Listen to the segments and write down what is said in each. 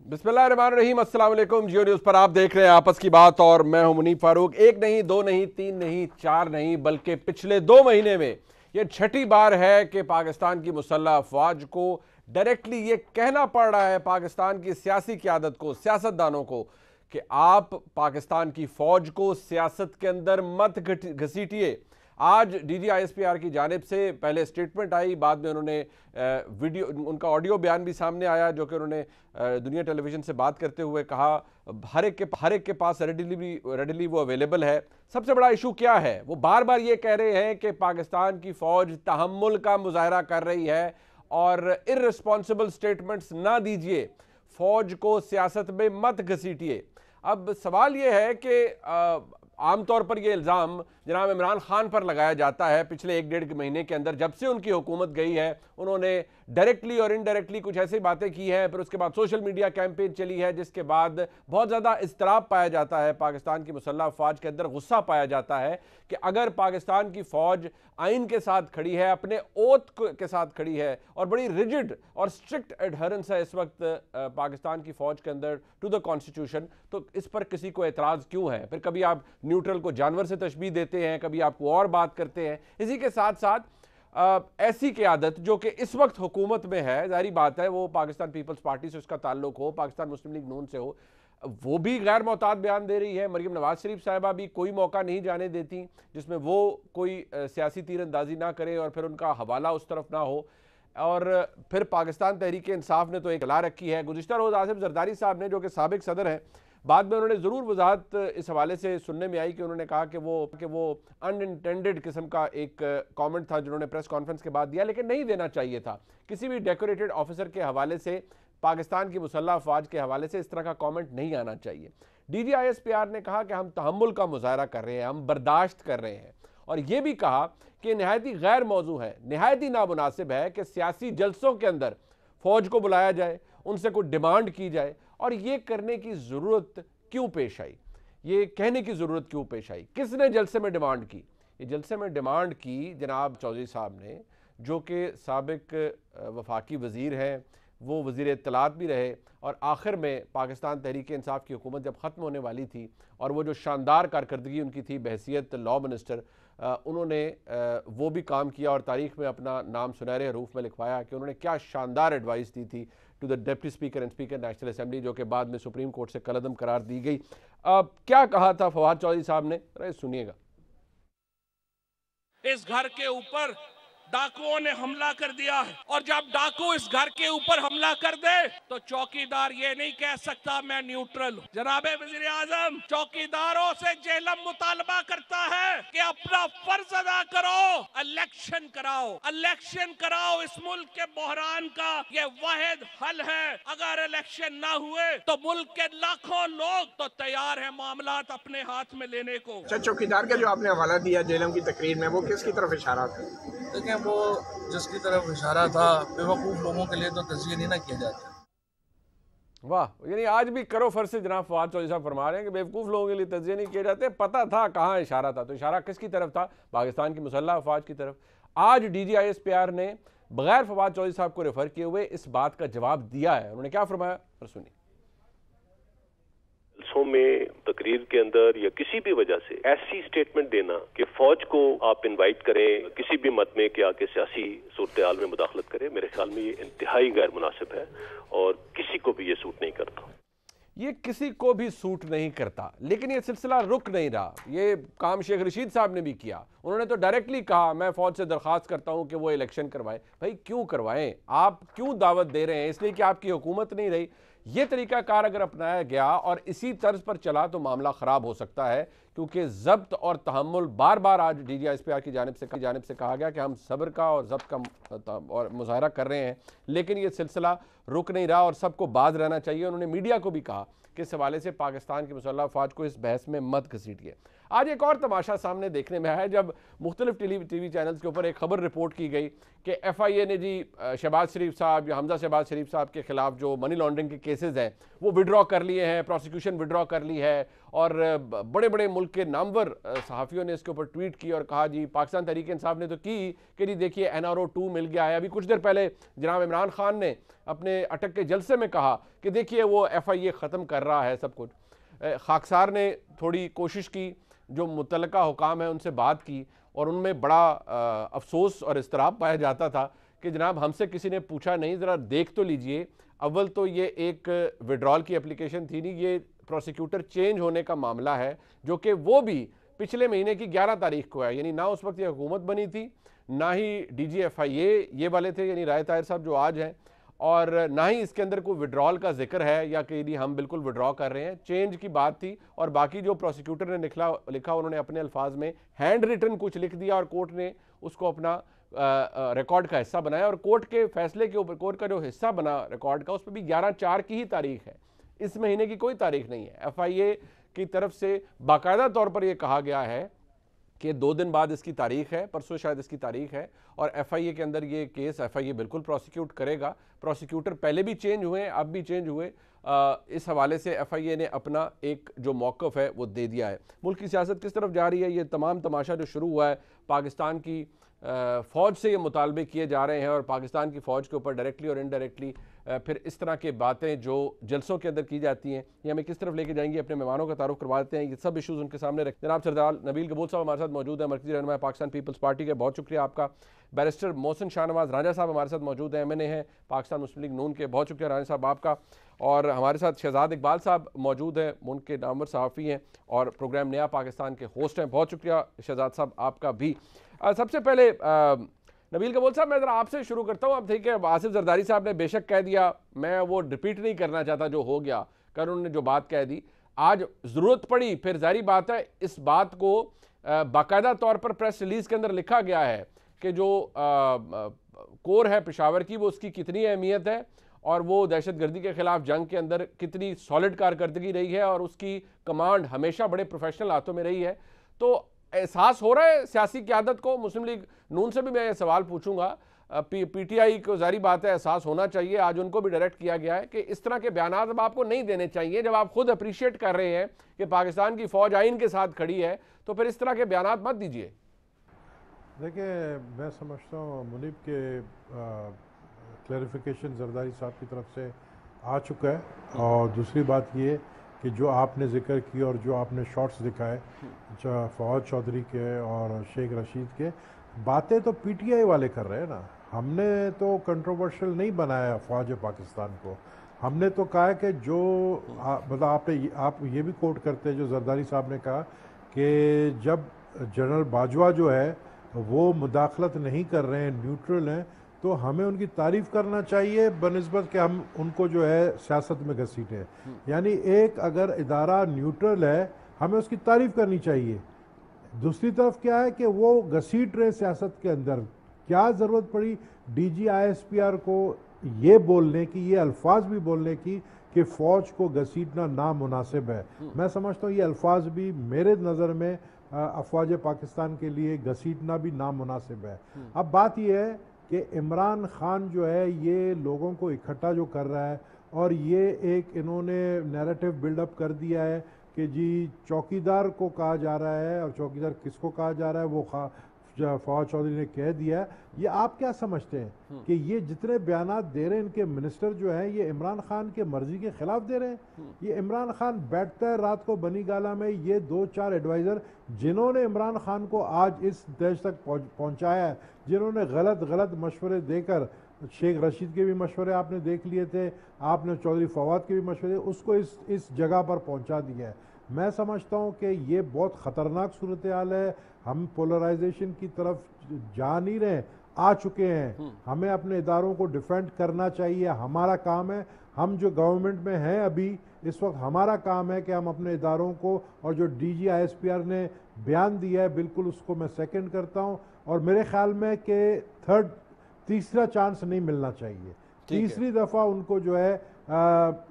बिस्मिल्लाहिर्रहमानिर्रहीम, अस्सलाम वालेकुम। जियो न्यूज़ पर आप देख रहे हैं आपस की बात और मैं हूं मुनीफ फारूक। एक नहीं, दो नहीं, तीन नहीं, चार नहीं, बल्कि पिछले 2 महीने में यह छठी बार है कि पाकिस्तान की मुसल्लह अफवाज को डायरेक्टली ये कहना पड़ रहा है, पाकिस्तान की सियासी क़यादत को, सियासतदानों को, कि आप पाकिस्तान की फ़ौज को सियासत के अंदर मत घसीटिए। आज DGISPR की जानिब से पहले स्टेटमेंट आई, बाद में उन्होंने वीडियो, उनका ऑडियो बयान भी सामने आया, जो कि उन्होंने दुनिया टेलीविज़न से बात करते हुए कहा हर एक के पास रेडिली वो अवेलेबल है। सबसे बड़ा इशू क्या है? वो बार बार ये कह रहे हैं कि पाकिस्तान की फ़ौज तहम्मुल का मुजाहरा कर रही है और इर्रेस्पॉन्सिबल स्टेटमेंट्स ना दीजिए, फ़ौज को सियासत में मत घसीटिए। अब सवाल ये है कि आमतौर पर यह इल्ज़ाम जनाब इमरान खान पर लगाया जाता है। पिछले 1-1.5 महीने के अंदर जब से उनकी हुकूमत गई है, उन्होंने डायरेक्टली और इनडायरेक्टली कुछ ऐसी बातें की हैं। फिर उसके बाद सोशल मीडिया कैंपेन चली है, जिसके बाद बहुत ज़्यादा इज़्तिराब पाया जाता है पाकिस्तान की मुसल्लह अफ़वाज के अंदर। गुस्सा पाया जाता है कि अगर पाकिस्तान की फ़ौज आइन के साथ खड़ी है, अपने ओथ के साथ खड़ी है और बड़ी रिजिड और स्ट्रिक्ट एडहरेंस है इस वक्त पाकिस्तान की फ़ौज के अंदर टू द कॉन्स्टिट्यूशन, तो इस पर किसी को एतराज़ क्यों है? फिर कभी आप न्यूट्रल को जानवर से तशबीह देते हैं, कभी आपको और बात करते हैं। इसी के साथ साथ ऐसी क़यादत जो कि इस वक्त हुकूमत में है, जाहिर बात है वो पाकिस्तान पीपल्स पार्टी से उसका ताल्लुक हो, पाकिस्तान मुस्लिम लीग नून से हो, वो भी गैर मोहतात बयान दे रही है। मरीम नवाज शरीफ साहिबा भी कोई मौका नहीं जाने देती जिसमें वो कोई सियासी तीरंदाजी ना करे और फिर उनका हवाला उस तरफ ना हो। और फिर पाकिस्तान तहरीक इंसाफ ने तो एक ला रखी है। गुज़िश्ता रोज़ आसिफ जरदारी साहब ने, जो कि साबिक सदर हैं, बाद में उन्होंने ज़रूर वजाहत इस हवाले से सुनने में आई कि उन्होंने कहा कि वो अनइंटेंडेड किस्म का एक कमेंट था जिन्होंने प्रेस कॉन्फ्रेंस के बाद दिया, लेकिन नहीं देना चाहिए था। किसी भी डेकोरेटेड ऑफिसर के हवाले से, पाकिस्तान की मुसल्लह अफवाज के हवाले से इस तरह का कमेंट नहीं आना चाहिए। DGISPR ने कहा कि हम तहम्मुल का मुजाहरा कर रहे हैं, हम बर्दाश्त कर रहे हैं, और ये भी कहा कि नहायती गैर मौजू है, नहायती नामुनासिब है कि सियासी जलसों के अंदर फ़ौज को बुलाया जाए, उनसे कोई डिमांड की जाए। और ये करने की ज़रूरत क्यों पेश आई, ये कहने की ज़रूरत क्यों पेश आई? किसने जलसे में डिमांड की? ये जलसे में डिमांड की जनाब चौधरी साहब ने, जो कि साबिक वफाकी वज़ीर हैं, वो वज़ीर इत्तलात भी रहे, और आखिर में पाकिस्तान तहरीक इंसाफ की हुकूमत जब ख़त्म होने वाली थी और वो जो शानदार कारकर्दगी उनकी थी बहैसियत लॉ मिनिस्टर, उन्होंने वो भी काम किया और तारीख़ में अपना नाम सुनहरे हरूफ में लिखवाया कि उन्होंने क्या शानदार एडवाइस दी थी to the deputy speaker and speaker national assembly, जो कि बाद में सुप्रीम कोर्ट से कलअदम करार दी गई। क्या कहा था फवाद चौधरी साहब ने, अरे सुनिएगा। इस घर के ऊपर डाकुओं ने हमला कर दिया है, और जब डाकू इस घर के ऊपर हमला कर दे तो चौकीदार ये नहीं कह सकता मैं न्यूट्रल हूँ। जनाबे वज़ीर आज़म चौकीदारों से जेलम मुतालबा करता है कि अपना फर्ज अदा करो, इलेक्शन कराओ। इस मुल्क के बहरान का ये वाहिद हल है। अगर इलेक्शन ना हुए तो मुल्क के लाखों लोग तो तैयार है मामलात अपने हाथ में लेने को। चौकीदार का जो आपने हवाला दिया जेलम की तकरीर में, वो किसकी तरफ इशारा था? देखें, वो जिसकी तरफ इशारा था, बेवकूफ़ लोगों के लिए तो तज़किया नहीं ना किया जाता। वाह, यानी आज भी करो फर्ज से जनाब फवाद चौधरी साहब फरमा रहे हैं कि बेवकूफ़ लोगों के लिए तज़किया नहीं किए जाते। पता था कहाँ इशारा था, तो इशारा किसकी तरफ था? पाकिस्तान की मुसल्लह अफवाज की तरफ। आज DGISPR ने बगैर फवाद चौधरी साहब को रेफर किए हुए इस बात का जवाब दिया है। उन्होंने क्या फरमाया, और सुनिए। में तकरीर के अंदर या किसी भी वजह से ऐसी स्टेटमेंट देना कि फौज को आप इनवाइट करें किसी भी मत में कि आके सियासी सूरत-ए-हाल में मुदाखलत करें, मेरे ख्याल में ये इंतहाई गैर मुनासिब है और किसी को भी ये सूट नहीं करता। ये किसी को भी सूट नहीं करता, लेकिन ये सिलसिला रुक नहीं रहा। ये काम शेख रशीद साहब ने भी किया। उन्होंने तो डायरेक्टली कहा मैं फ़ौज से दरख्वास्त करता हूं कि वो इलेक्शन करवाए। भाई क्यों करवाएं? आप क्यों दावत दे रहे हैं? इसलिए कि आपकी हुकूमत नहीं रही। ये तरीक़ाकार अगर अपनाया गया और इसी तर्ज पर चला तो मामला ख़राब हो सकता है, क्योंकि ज़ब्त और तहम्मुल बार बार आज DGISPR की जानिब से कहा गया कि हम सब्र का और ज़ब्त का और मुज़ाहरा कर रहे हैं, लेकिन ये सिलसिला रुक नहीं रहा और सबको बाज रहना चाहिए। उन्होंने मीडिया को भी कहा कि इस हवाले से पाकिस्तान की मुसल्लह अफवाज को इस बहस में मत घसीटिए। आज एक और तमाशा सामने देखने में आया जब मुख्तलिफ टीवी चैनल्स के ऊपर एक खबर रिपोर्ट की गई कि FIA ने जी शहबाज शरीफ साहब या हमजा शहबाज शरीफ साहब के खिलाफ जो मनी लॉन्ड्रिंग के केसेस हैं वो विड्रॉ कर लिए हैं, प्रोसिक्यूशन विड्रॉ कर ली है। और बड़े बड़े मुल्क के नामवर सहाफ़ियों ने इसके ऊपर ट्वीट की और कहा जी पाकिस्तान तहरीक इंसाफ ने तो की कि जी देखिए NRO 2 मिल गया है। अभी कुछ देर पहले जनाब इमरान खान ने अपने अटक के जलसे में कहा कि देखिए वो FIA ख़त्म कर रहा है सब कुछ। खाकसार ने थोड़ी कोशिश की, जो मुतल्लिका हुकाम है उनसे बात की और उनमें बड़ा अफसोस और इस्तराब पाया जाता था कि जनाब हमसे किसी ने पूछा नहीं, ज़रा देख तो लीजिए। अव्वल तो ये एक विड्रॉल की एप्लीकेशन थी नहीं, ये प्रोसिक्यूटर चेंज होने का मामला है जो कि वो भी पिछले महीने की 11 तारीख को है। यानी ना उस वक्त ये हुकूमत बनी थी, ना ही DG FIA ये वाले थे यानी राय ताहिर साहब जो आज हैं, और ना ही इसके अंदर कोई विड्रॉल का जिक्र है या कि नहीं हम बिल्कुल विड्रॉ कर रहे हैं। चेंज की बात थी और बाकी जो प्रोसिक्यूटर ने लिखा उन्होंने अपने अल्फाज में हैंड रिटन कुछ लिख दिया और कोर्ट ने उसको अपना रिकॉर्ड का हिस्सा बनाया। और कोर्ट के फैसले के ऊपर कोर्ट का जो हिस्सा बना रिकॉर्ड का, उस पर भी 11/4 की ही तारीख है, इस महीने की कोई तारीख नहीं है। FIA की तरफ से बाकायदा तौर पर यह कहा गया है कि 2 दिन बाद इसकी तारीख है, परसों शायद इसकी तारीख है, और FIA के अंदर ये केस FIA बिल्कुल प्रोसिक्यूट करेगा। प्रोसिक्यूटर पहले भी चेंज हुए, अब भी चेंज हुए। इस हवाले से FIA ने अपना एक जो मौक़िफ़ है वो दे दिया है। मुल्क की सियासत किस तरफ जा रही है, ये तमाम तमाशा जो शुरू हुआ है, पाकिस्तान की फ़ौज से ये मुतालबे किए जा रहे हैं और पाकिस्तान की फ़ौज के ऊपर डायरेक्टली और इनडायरेक्टली फिर इस तरह की बातें जो जलसों के अंदर की जाती हैं, ये हमें किस तरफ लेके जाएंगी। अपने मेहमानों का तारुफ करवाते हैं, ये सब इशूज़ उनके सामने रख। जनाब सरदार नबील कबूल साहब हमारे साथ मौजूद है, मरकज़ी रहनुमा पाकिस्तान पीपल्स पार्टी के, बहुत शुक्रिया आपका। बैरिस्टर मोहसिन शाहनवाज रांझा साहब हमारे साथ मौजूद हैं, MNA हैं पाकिस्तान मुस्लिम लीग नून के, बहुत शुक्रिया रांझा साहब आपका। और हमारे साथ शहजाद इकबाल साहब मौजूद हैं, उनके नामवर सहाफ़ी हैं और प्रोग्राम नया पाकिस्तान के होस्ट हैं, बहुत शुक्रिया शहजाद साहब आपका भी। सबसे पहले नबील कबूल साहब मैं ज़रा आपसे शुरू करता हूँ। अब ठीक है, आसिफ जरदारी साहब ने बेशक कह दिया, मैं वो रिपीट नहीं करना चाहता जो हो गया, कर उन्होंने जो बात कह दी। आज ज़रूरत पड़ी, फिर जाहिर बात है इस बात को बाकायदा तौर पर प्रेस रिलीज़ के अंदर लिखा गया है कि जो कोर है पेशावर की वो उसकी कितनी अहमियत है और वो दहशतगर्दी के ख़िलाफ़ जंग के अंदर कितनी सॉलिड कारकर्दगी रही है और उसकी कमांड हमेशा बड़े प्रोफेशनल हाथों में रही है। तो एहसास हो रहा है सियासी क़यादत को, मुस्लिम लीग नून से भी मैं ये सवाल पूछूंगा, PTI को जारी बात है एहसास होना चाहिए, आज उनको भी डायरेक्ट किया गया है कि इस तरह के बयानात अब आपको नहीं देने चाहिए। जब आप खुद अप्रिशिएट कर रहे हैं कि पाकिस्तान की फ़ौज आइन के साथ खड़ी है, तो फिर इस तरह के बयानात मत दीजिए। देखिए, मैं समझता हूँ मुनीब के क्लैरिफिकेशन जरदारी साहब की तरफ से आ चुका है। और दूसरी बात ये कि जो आपने जिक्र की और जो आपने शॉट्स दिखाए फवाद चौधरी के और शेख रशीद के, बातें तो PTI वाले कर रहे हैं ना। हमने तो कंट्रोवर्शियल नहीं बनाया फ़ौज पाकिस्तान को। हमने तो कहा है कि जो मतलब आप ये भी कोट करते हैं जो जरदारी साहब ने कहा कि जब जनरल बाजवा जो है वो मुदाखलत नहीं कर रहे हैं, न्यूट्रल हैं, तो हमें उनकी तारीफ़ करना चाहिए बनिस्बत कि हम उनको जो है सियासत में घसीटें। यानी एक अगर इदारा न्यूट्रल है हमें उसकी तारीफ़ करनी चाहिए। दूसरी तरफ क्या है कि वो घसीट रहे सियासत के अंदर, क्या ज़रूरत पड़ी DG ISPR को ये बोलने की, ये अल्फाज भी बोलने की कि फ़ौज को घसीटना नामुनासिब है। मैं समझता हूँ ये अल्फाज भी मेरे नज़र में अफवाज पाकिस्तान के लिए घसीटना भी नामुनासिब है। अब बात यह है कि इमरान खान जो है ये लोगों को इकट्ठा जो कर रहा है और ये एक इन्होंने नैरेटिव बिल्डअप कर दिया है कि जी चौकीदार को कहा जा रहा है, और चौकीदार किसको कहा जा रहा है वो फवाद चौधरी ने कह दिया है। ये आप क्या समझते हैं कि ये जितने बयानात दे रहे हैं इनके मिनिस्टर जो हैं ये इमरान खान के मर्जी के खिलाफ दे रहे हैं? ये इमरान खान बैठता है रात को बनी गाला में, ये 2-4 एडवाइज़र जिन्होंने इमरान खान को आज इस देश तक पहुंचाया है, जिन्होंने गलत मशवरे देकर, शेख रशीद के भी मशवरे आपने देख लिए थे, आपने चौधरी फवाद के भी मशवरे, उसको इस जगह पर पहुंचा दिया है। मैं समझता हूं कि ये बहुत ख़तरनाक सूरत हाल है। हम पोलराइजेशन की तरफ जा नहीं रहे, आ चुके हैं। हमें अपने इदारों को डिफेंड करना चाहिए, हमारा काम है। हम जो गवर्नमेंट में हैं अभी इस वक्त, हमारा काम है कि हम अपने इदारों को, और जो DG ISPR ने बयान दिया है बिल्कुल उसको मैं सेकंड करता हूं। और मेरे ख्याल में कि तीसरा चांस नहीं मिलना चाहिए, तीसरी दफ़ा उनको जो है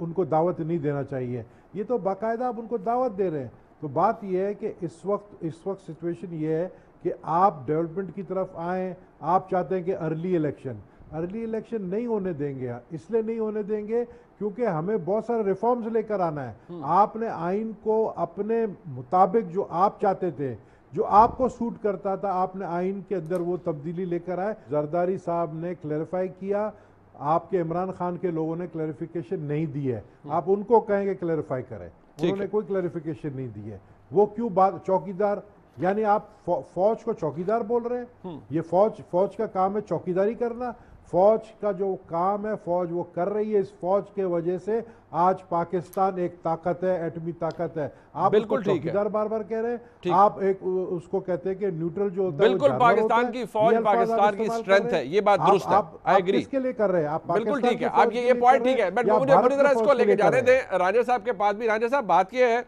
उनको दावत नहीं देना चाहिए। ये तो बाकायदा आप उनको दावत दे रहे हैं। तो बात यह है कि इस वक्त सिचुएशन ये है कि आप डेवलपमेंट की तरफ आएँ, आप चाहते हैं कि अर्ली इलेक्शन, अर्ली इलेक्शन नहीं होने देंगे। इसलिए नहीं होने देंगे क्योंकि हमें बहुत सारे रिफॉर्म्स लेकर आना है। आपने आइन को अपने मुताबिक जो आप चाहते थे, जो आपको सूट करता था, आपने आइन के अंदर वो तब्दीली लेकर आए। जरदारी साहब ने क्लैरिफाई किया, आपके इमरान खान के लोगों ने क्लैरिफिकेशन नहीं दी है। आप उनको कहेंगे क्लैरिफाई करें, उन्होंने कोई क्लैरिफिकेशन नहीं दी है। वो क्यों बात चौकीदार, यानी आप फौज को चौकीदार बोल रहे हैं? ये फौज का काम है चौकीदारी करना। फौज का जो काम है फौज वो कर रही है। इस फौज के वजह से आज पाकिस्तान एक ताकत है, एटमी ताकत है। आप बिल्कुल ठीक है, चौकीदार बार बार कह रहे हैं, आप एक उसको कहते हैं कि न्यूट्रल जो होता है, बिल्कुल पाकिस्तान की फौज पाकिस्तान की स्ट्रेंथ है, ये बात दुरुस्त है, आई एग्री। किसके लिए कर रहे हैं आप? बिल्कुल ठीक है, आप ये पॉइंट ठीक है, बट मुझे पूरी तरह इसको लेके जाने दें राजा साहब के पास भी। राजा साहब, बात ये है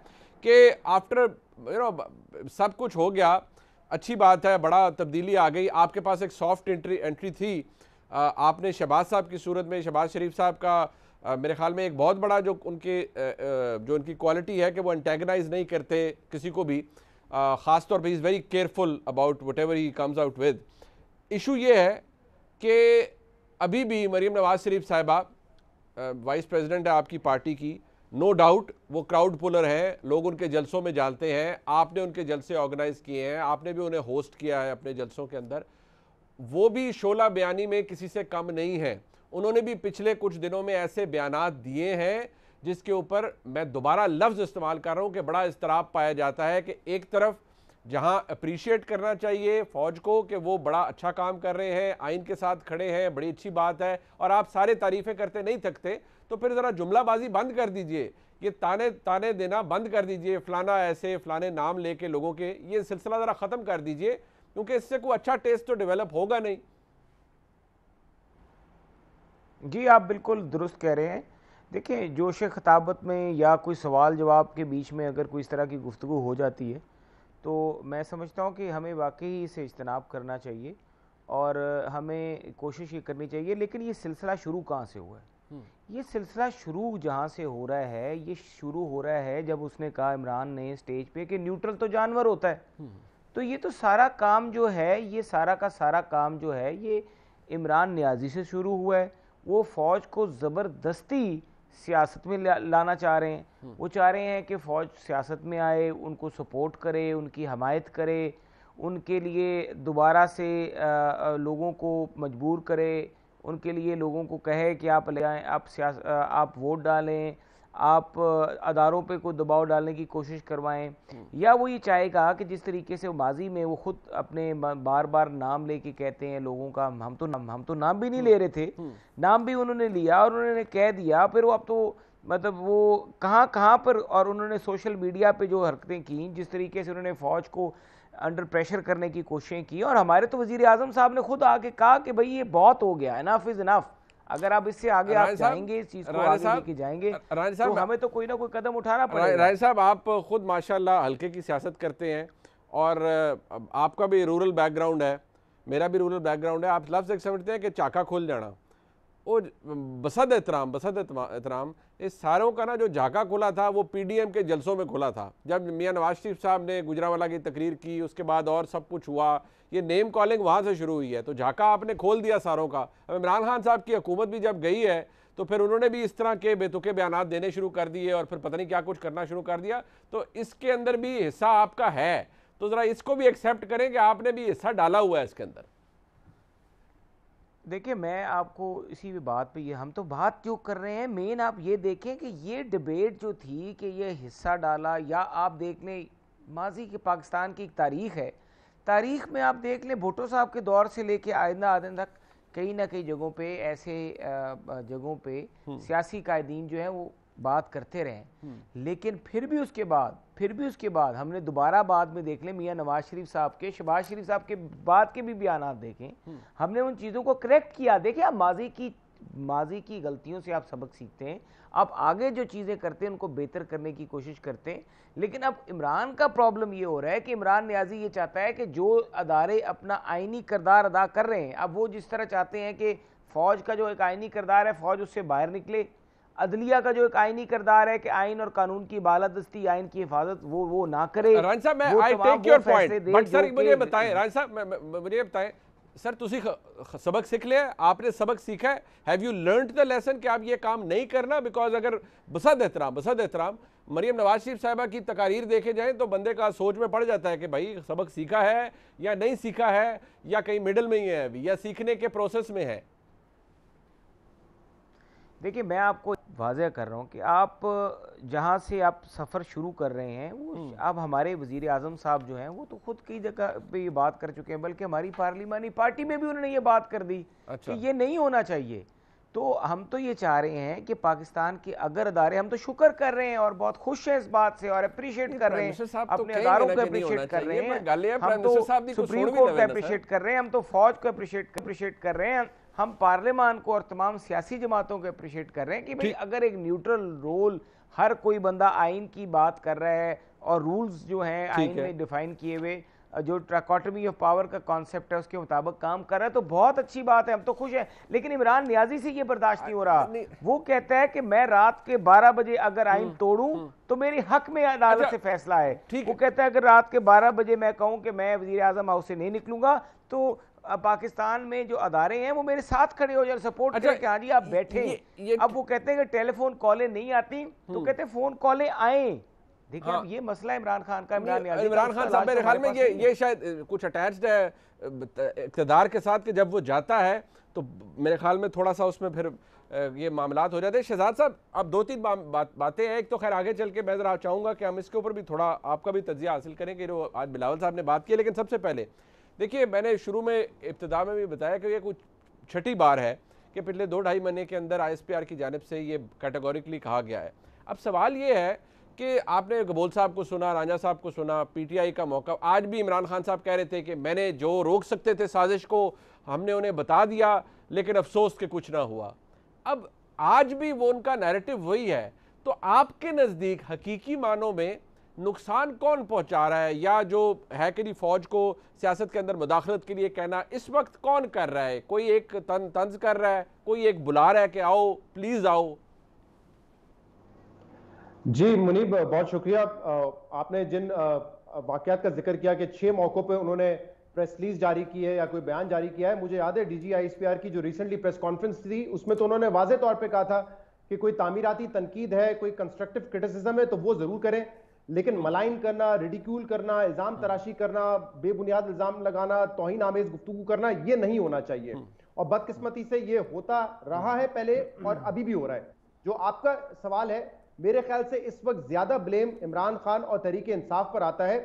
कि आफ्टर सब कुछ हो गया, अच्छी बात है, बड़ा तब्दीली आ गई, आपके पास एक सॉफ्ट एंट्री थी। आपने शहबाज साहब की सूरत में, शहबाज शरीफ साहब का मेरे ख्याल में एक बहुत बड़ा जो उनकी क्वालिटी है कि वो एंटेगनाइज नहीं करते किसी को भी, ख़ास तौर पे he is very careful about what ever he comes out with. Issue ये है कि अभी भी मरीम नवाज शरीफ साहिबा वाइस प्रेसिडेंट है आपकी पार्टी की, नो डाउट वो क्राउड पुलर हैं, लोग उनके जलसों में जानते हैं, आपने उनके जलसे ऑर्गेनाइज किए हैं, आपने भी उन्हें होस्ट किया है अपने जलसों के अंदर। वो भी शोला बयानी में किसी से कम नहीं है। उन्होंने भी पिछले कुछ दिनों में ऐसे बयानात दिए हैं जिसके ऊपर मैं दोबारा लफ्ज़ इस्तेमाल कर रहा हूँ कि बड़ा इस्तराब पाया जाता है कि एक तरफ जहाँ अप्रिशिएट करना चाहिए फ़ौज को कि वो बड़ा अच्छा काम कर रहे हैं, आइन के साथ खड़े हैं, बड़ी अच्छी बात है, और आप सारे तारीफ़ें करते नहीं थकते, तो फिर ज़रा जुमलाबाजी बंद कर दीजिए, ये ताने देना बंद कर दीजिए, फ़लाना ऐसे फ़लाने नाम लेके लोगों के, ये सिलसिला ज़रा ख़त्म कर दीजिए, क्योंकि इससे कोई अच्छा टेस्ट तो डेवलप होगा नहीं। जी, आप बिल्कुल दुरुस्त कह रहे हैं। देखिए, जोश खिताबत में या कोई सवाल जवाब के बीच में अगर कोई इस तरह की गुफ्तगू हो जाती है तो मैं समझता हूँ कि हमें वाकई इसे इज्तनाब करना चाहिए और हमें कोशिश ये करनी चाहिए। लेकिन ये सिलसिला शुरू कहाँ से हुआ है? ये सिलसिला शुरू जहाँ से हो रहा है, ये शुरू हो रहा है जब उसने कहा इमरान ने स्टेज पे कि न्यूट्रल तो जानवर होता है। तो ये तो सारा काम जो है, ये सारा का सारा काम जो है, ये इमरान नियाज़ी से शुरू हुआ है। वो फ़ौज को ज़बरदस्ती सियासत में लाना चाह रहे हैं। वो चाह रहे हैं कि फ़ौज सियासत में आए, उनको सपोर्ट करे, उनकी हमायत करे, उनके लिए दोबारा से लोगों को मजबूर करे, उनके लिए लोगों को कहे कि आप ले आएँ, आप वोट डालें, आप अदारों पे कोई दबाव डालने की कोशिश करवाएं। या वो ये चाहेगा कि जिस तरीके से माजी में वो खुद अपने बार बार नाम लेके कहते हैं लोगों का, हम तो नाम भी नहीं ले रहे थे, नाम भी उन्होंने लिया और उन्होंने कह दिया, फिर वो अब तो मतलब वो कहाँ पर, और उन्होंने सोशल मीडिया पे जो हरकतें की, जिस तरीके से उन्होंने फ़ौज को अंडर प्रेशर करने की कोशिशें की, और हमारे तो वज़ीर आज़म साहब ने खुद आके कहा कि भाई ये बहुत हो गया, इनफ इज़ इनफ, अगर आप इससे आगे आप जाएंगे, इस चीज को आगे लेके जाएंगे तो हमें तो कोई ना कोई कदम उठाना पड़ेगा। राय साहब, आप खुद माशाल्लाह हल्के की सियासत करते हैं और आपका भी रूरल बैकग्राउंड है, मेरा भी रूरल बैकग्राउंड है। आप लफ्ज़ एक समझते हैं कि चाका खुल जाना, वो बसद एहतराम इस सारों का ना जो झाका खुला था वो पीडीएम के जलसों में खुला था, जब मियां नवाज शरीफ साहब ने गुजरांवाला की तकरीर की, उसके बाद और सब कुछ हुआ, ये नेम कॉलिंग वहाँ से शुरू हुई है, तो झाका आपने खोल दिया सारों का। अब इमरान खान साहब की हुकूमत भी जब गई है तो फिर उन्होंने भी इस तरह के बेतुके बयानात देने शुरू कर दिए और फिर पता नहीं क्या कुछ करना शुरू कर दिया, तो इसके अंदर भी हिस्सा आपका है, तो ज़रा इसको भी एक्सेप्ट करें कि आपने भी हिस्सा डाला हुआ है इसके अंदर। देखिए, मैं आपको इसी बात पे, ये हम तो बात जो कर रहे हैं मेन, आप ये देखें कि ये डिबेट जो थी कि ये हिस्सा डाला, या आप देख लें माजी के पाकिस्तान की एक तारीख़ है, तारीख़ में आप देख लें भुट्टो साहब के दौर से लेके आइंदा तक कहीं ना कहीं जगहों पे, ऐसे जगहों पे सियासी कायदीन जो है वो बात करते रहे, लेकिन फिर भी उसके बाद हमने दोबारा बाद में देख लें मियां नवाज शरीफ साहब के, शहबाज शरीफ साहब के बाद के भी बयानात देखें, हमने उन चीज़ों को करेक्ट किया। देखिए, आप माजी की गलतियों से आप सबक सीखते हैं, आप आगे जो चीज़ें करते हैं उनको बेहतर करने की कोशिश करते हैं। लेकिन अब इमरान का प्रॉब्लम ये हो रहा है कि इमरान नियाज़ी ये चाहता है कि जो अदारे अपना आइनी किरदार अदा कर रहे हैं, अब वो जिस तरह चाहते हैं कि फ़ौज का जो एक आइनी किरदार है फ़ौज उससे बाहर निकले, अदलिया का जो एक आइनी किरदार है कि आइन और कानून की बालादस्ती, आइन की हिफाजत वो ना करे। राज साहब, मैं I take your point, but sir मुझे बताएं, राज साहब मुझे बताएं, सर तुसी सबक सीख लिया, आपने सबक सीखा है, have you learned the lesson कि आप ये काम नहीं करना? बिकॉज अगर बसद एहतराम मरियम नवाज शरीफ साहिबा की तकारीर देखे जाएं तो बंदे का सोच में पड़ जाता है कि भाई सबक सीखा है या नहीं सीखा है, या कहीं मिडल में ही है अभी, या सीखने के प्रोसेस में है। देखिए मैं आपको वाज़ह कर रहा हूँ कि आप जहाँ से आप सफ़र शुरू कर रहे हैं वो अब हमारे वज़ीर आज़म साहब जो हैं वो तो खुद कई जगह पे ये बात कर चुके हैं, बल्कि हमारी पार्लिमानी पार्टी में भी उन्होंने ये बात कर दी कि ये नहीं होना चाहिए। तो हम तो ये चाह रहे हैं कि पाकिस्तान के अगर अदारे, हम तो शुक्र कर रहे हैं और बहुत खुश हैं इस बात से और अप्रिशिएट कर रहे हैं, अपने अदारों को अप्रिशिएट कर रहे हैं, हम तो सुप्रीम कोर्ट को अप्रिशिएट कर रहे हैं, हम तो फौज को अप्रिशिएट कर रहे हैं, हम पार्लियामान को और तमाम सियासी जमातों को अप्रिशिएट कर रहे हैं कि भाई अगर एक न्यूट्रल रोल हर कोई बंदा आइन की बात कर रहा है और रूल्स जो हैं आइन में डिफाइन किए हुए, जो ट्राकोटमी ऑफ पावर का कॉन्सेप्ट है उसके मुताबिक काम कर रहा है, तो बहुत अच्छी बात है, हम तो खुश हैं। लेकिन इमरान नियाजी से ये बर्दाश्त नहीं हो रहा। वो कहता है कि मैं रात के 12 बजे अगर आइन तोड़ूं तो मेरे हक में अदालत से फैसला है। वो कहता है अगर रात के 12 बजे मैं कहूं कि मैं वजीर आजम हाउस से नहीं निकलूंगा तो पाकिस्तान में जो अदारे हैं वो मेरे साथ खड़े हो जाए, सपोर्ट करें कि हाँ जी आप बैठे। अब वो कहते हैं कि टेलीफोन कॉलें नहीं आती, तो कहते हैं फोन कॉलें आए। देखिए अब ये मसला इमरान खान का, इमरान खान साहब मेरे ख्याल में ये शायद कुछ अटैच्ड है इक़्तिदार के साथ कि जब वो जाता है तो मेरे ख्याल में थोड़ा सा उसमें फिर ये मामलात हो जाते हैं। शहजाद साहब अब 2-3 बातें हैं, एक तो खैर आगे चल के मैं जरा चाहूँगा कि हम इसके ऊपर भी थोड़ा आपका भी तज्जिया हासिल करें कि जो आज बिलावल साहब ने बात की, लेकिन सबसे पहले देखिए मैंने शुरू में इब्तिदा में भी बताया कि ये कुछ छठी बार है कि पिछले 2-2.5 महीने के अंदर ISPR की जानिब से ये कैटेगोरिकली कहा गया है। अब सवाल ये है कि आपने गबोल साहब को सुना, रांझा साहब को सुना, PTI का मौका, आज भी इमरान खान साहब कह रहे थे कि मैंने जो रोक सकते थे साजिश को हमने उन्हें बता दिया, लेकिन अफसोस के कुछ ना हुआ। अब आज भी वो उनका नैरेटिव वही है, तो आपके नज़दीक हकीकी मानों में नुकसान कौन पहुंचा रहा है, या जो है कि फौज को सियासत के अंदर मुदाखलत के लिए कहना इस वक्त कौन कर रहा है? कोई एक तंज कर रहा है, कोई एक बुला रहा है कि आओ प्लीज आओ? जी मुनीब बहुत शुक्रिया। आपने जिन वाक़यात का जिक्र किया कि 6 मौक़ों पे उन्होंने प्रेस रिलीज जारी की है या कोई बयान जारी किया है, मुझे याद है DG ISPR की जो रिसेंटली प्रेस कॉन्फ्रेंस थी उसमें तो उन्होंने वाज़े तौर पे कहा था कि कोई तामीराती तनकीद है, कोई कंस्ट्रक्टिव क्रिटिसिज्म है तो वो जरूर करें, लेकिन मलाइन करना, रिडिक्यूल करना, इल्ज़ाम तराशी करना, बेबुनियाद इल्ज़ाम लगाना, तौहीन आमेज गुफ्तगू करना, ये नहीं होना चाहिए। और बदकिस्मती से ये होता रहा है पहले और अभी भी हो रहा है। जो आपका सवाल है, मेरे ख्याल से इस वक्त ज्यादा ब्लेम इमरान खान और तहरीक इंसाफ पर आता है,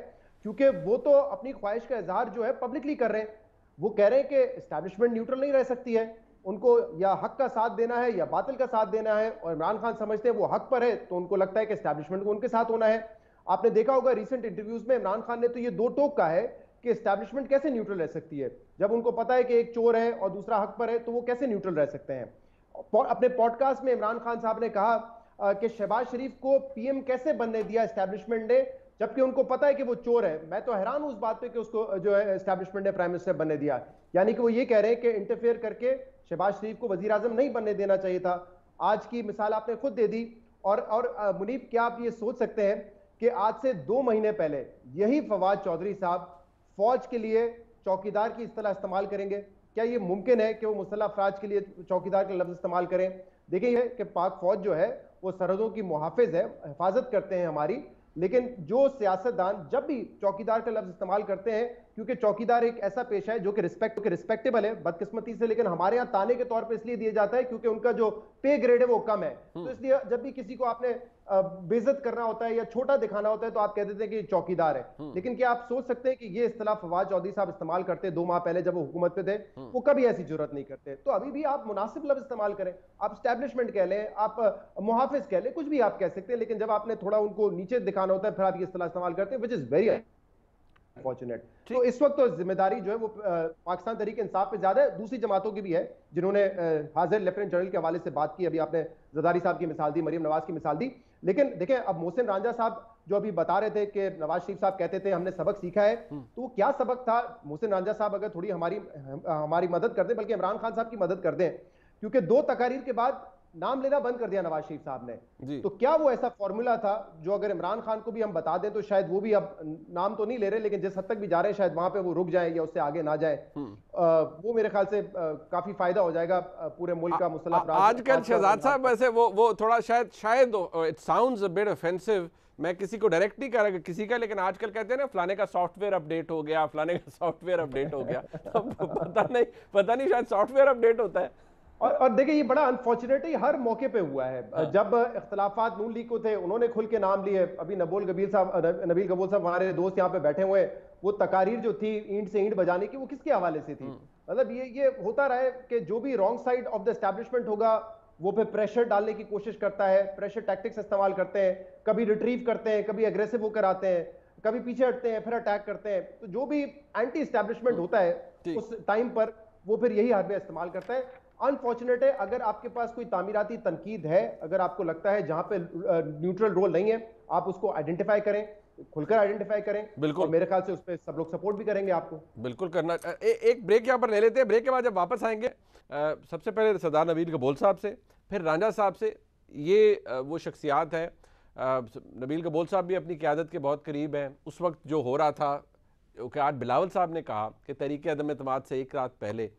क्योंकि वो तो अपनी ख्वाहिश का इजहार जो है पब्लिकली कर रहे हैं। वो कह रहे हैं कि एस्टैब्लिशमेंट न्यूट्रल नहीं रह सकती है, उनको या हक का साथ देना है या बातिल का साथ देना है, और इमरान खान समझते हैं वो हक पर है तो उनको लगता है कि एस्टैब्लिशमेंट को उनके साथ होना है। आपने देखा होगा रिसेंट इंटरव्यूज में इमरान खान ने तो ये 2 टोक कहा है कि एस्टैब्लिशमेंट कैसे न्यूट्रल रह सकती है, जब उनको पता है कि एक चोर है और दूसरा हक पर है तो वो कैसे न्यूट्रल रह सकते हैं। अपने पॉडकास्ट में इमरान खान साहब ने कहा कि शहबाज शरीफ को PM कैसे बनने दिया एस्टैब्लिशमेंट ने, जबकि उनको पता है कि वो चोर है। मैं तो हैरान हूं उस बात पे कि उसको जो है एस्टैब्लिशमेंट ने प्राइम मिनिस्टर बनने दिया। यानी कि वो ये कह रहे हैं कि इंटरफेयर करके शहबाज शरीफ को वजीर आजम नहीं बनने देना चाहिए था। आज की मिसाल आपने खुद दे दी। और मुनीब, क्या आप ये सोच सकते हैं कि आज से 2 महीने पहले यही फवाद चौधरी साहब फौज के लिए चौकीदार की इस्तेलाह इस्तेमाल करेंगे? क्या ये मुमकिन है कि वो मुसल्लह अफराज के लिए चौकीदार का लफ्ज इस्तेमाल करें? देखिए कि पाक फौज जो है वो सरहदों की मुहाफिज है, हिफाजत करते हैं हमारी, लेकिन जो सियासतदान जब भी चौकीदार का लफ्ज इस्तेमाल करते हैं, क्योंकि चौकीदार एक ऐसा पेशा है जो कि रिस्पेक्टेबल है बदकिस्मती से, लेकिन हमारे यहाँ ताने के तौर पे इसलिए दिया जाता है क्योंकि उनका जो पे ग्रेड है वो कम है। तो इसलिए जब भी किसी को आपने बेइज्जत करना होता है या छोटा दिखाना होता है तो आप कह देते हैं कि चौकीदार है। लेकिन क्या आप सोच सकते हैं कि ये इस्तेलाह फवाद चौधरी साहब इस्तेमाल करते 2 माह पहले जब वो हुकूमत पे थे? वो कभी ऐसी जरूरत नहीं करते। तो अभी भी आप मुनासिब लफ्ज इस्तेमाल करें, आप स्टैब्लिशमेंट कह लें, आप मुहाफिज कह लें, कुछ भी आप कह सकते हैं, लेकिन जब आपने थोड़ा उनको नीचे दिखाना होता है फिर आप ये इस्तेलाह इस्तेमाल करते हैं, विच इज वेरी अनफॉर्चुनेट। तो इस वक्त तो जिम्मेदारी जो है वो पाकिस्तान तहरीक इंसाफ पे ज्यादा है, दूसरी जमातों की भी है जिन्होंने हाजिर लेफ्टिनेंट जनरल के हवाले से बात की। अभी आपने जरदारी साहब की मिसाल दी, मरियम नवाज की मिसाल दी, लेकिन देखें अब मोहसिन रांझा साहब जो अभी बता रहे थे कि नवाज शरीफ साहब कहते थे हमने सबक सीखा है, तो वो क्या सबक था? मोहसिन रांझा साहब अगर थोड़ी हमारी मदद कर दें, बल्कि इमरान खान साहब की मदद कर दें, क्योंकि 2 तकारीर के बाद नाम लेना बंद कर दिया नवाज शरीफ साहब जी। ने। तो क्या वो ऐसा फॉर्मूला था जो अगर इमरान खान को भी हम बता दें तो शायद वो भी, अब नाम तो नहीं ले रहे लेकिन जिस हद तक भी जा रहे हैं शायद वहां पे वो रुक जाए या उससे आगे ना जाए। वो मेरे ख्याल से काफी फायदा हो जाएगा पूरे मुल्क का मुसल्लह अफराद। आजकल शहजाद साहब वैसे वो थोड़ा शायद it sounds a bit offensive, मैं किसी को डायरेक्ट नहीं कर रहा किसी का, लेकिन आजकल कहते हैं ना फलाने का सॉफ्टवेयर अपडेट हो गया, फलाने का सॉफ्टवेयर अपडेट हो गया। तो पता नहीं शायद सॉफ्टवेयर अपडेट होता है। और देखिए ये बड़ा अनफॉर्चुनेट हर मौके पे हुआ है। जब इख्तलाफात नून लीग को थे उन्होंने खुल के नाम लिए। अभी नबील कबीर साहब हमारे दोस्त यहाँ पे बैठे हुए हैं, वो तकारीर जो थी ईंट से ईंट बजाने की वो किसके हवाले से थी? मतलब ये होता रहा है कि जो भी wrong side of the establishment होगा वो पे प्रेशर डालने की कोशिश करता है, प्रेशर टैक्टिक्स इस्तेमाल करते हैं, कभी रिट्रीव करते हैं, कभी एग्रेसिव होकर आते हैं, कभी पीछे हटते हैं, फिर अटैक करते हैं। तो जो भी एंटी एस्टैब्लिशमेंट होता है उस टाइम पर वो फिर यही हरबे इस्तेमाल करता है। अनफॉर्चुनेट है, अगर आपके पास कोई तामीराती तनकीद है, अगर आपको लगता है जहां पे न्यूट्रल रोल नहीं है, आप उसको आइडेंटिफाई करें, खुलकर आइडेंटिफाई करें। बिल्कुल, और मेरे ख्याल से उस पर सब लोग सपोर्ट भी करेंगे आपको। बिल्कुल करना। एक ब्रेक यहाँ पर ले लेते हैं, ब्रेक के बाद जब वापस आएंगे सबसे पहले सरदार नबील कबूल साहब से, फिर रांझा साहब से। ये वो शख्सियात है, नबील कबूल साहब भी अपनी क़यादत के बहुत करीब हैं। उस वक्त जो हो रहा था कि आज बिलावल साहब ने कहा कि तहरीक अदम एतमाद से एक रात पहले